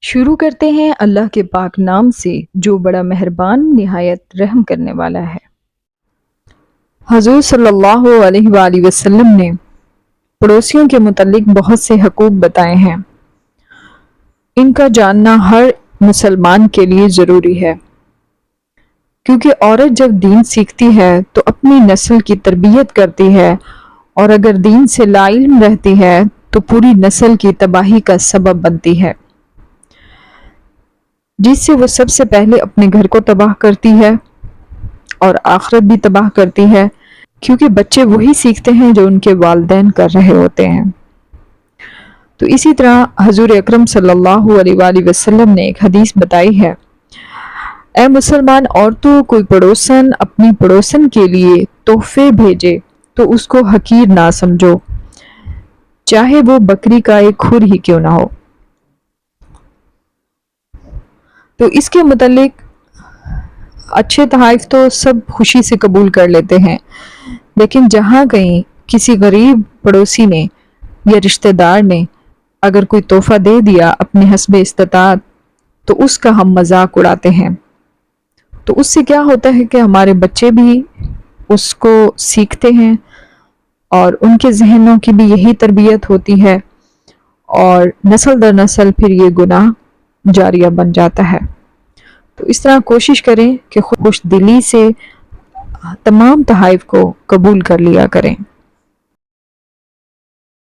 شروع کرتے ہیں اللہ کے پاک نام سے جو بڑا مہربان نہایت رحم کرنے والا ہے۔ حضور صلی اللہ علیہ وآلہ وسلم نے پڑوسیوں کے متعلق بہت سے حقوق بتائے ہیں۔ ان کا جاننا ہر مسلمان کے لیے ضروری ہے، کیونکہ عورت جب دین سیکھتی ہے تو اپنی نسل کی تربیت کرتی ہے، اور اگر دین سے لا علم رہتی ہے تو پوری نسل کی تباہی کا سبب بنتی ہے، جس سے وہ سب سے پہلے اپنے گھر کو تباہ کرتی ہے اور آخرت بھی تباہ کرتی ہے، کیونکہ بچے وہی سیکھتے ہیں جو ان کے والدین کر رہے ہوتے ہیں۔ تو اسی طرح حضور اکرم صلی اللہ علیہ وآلہ وسلم نے ایک حدیث بتائی ہے، اے مسلمان عورتوں، کوئی پڑوسن اپنی پڑوسن کے لیے تحفے بھیجے تو اس کو حقیر نہ سمجھو، چاہے وہ بکری کا ایک کھر ہی کیوں نہ ہو۔ تو اس کے متعلق اچھے تحائف تو سب خوشی سے قبول کر لیتے ہیں، لیکن جہاں کہیں کسی غریب پڑوسی نے یا رشتہ دار نے اگر کوئی تحفہ دے دیا اپنے حسب استطاعت تو اس کا ہم مذاق اڑاتے ہیں، تو اس سے کیا ہوتا ہے کہ ہمارے بچے بھی اس کو سیکھتے ہیں اور ان کے ذہنوں کی بھی یہی تربیت ہوتی ہے، اور نسل در نسل پھر یہ گناہ جاریہ بن جاتا ہے۔ تو اس طرح کوشش کریں کہ خوش دلی سے تمام تحائف کو قبول کر لیا کریں۔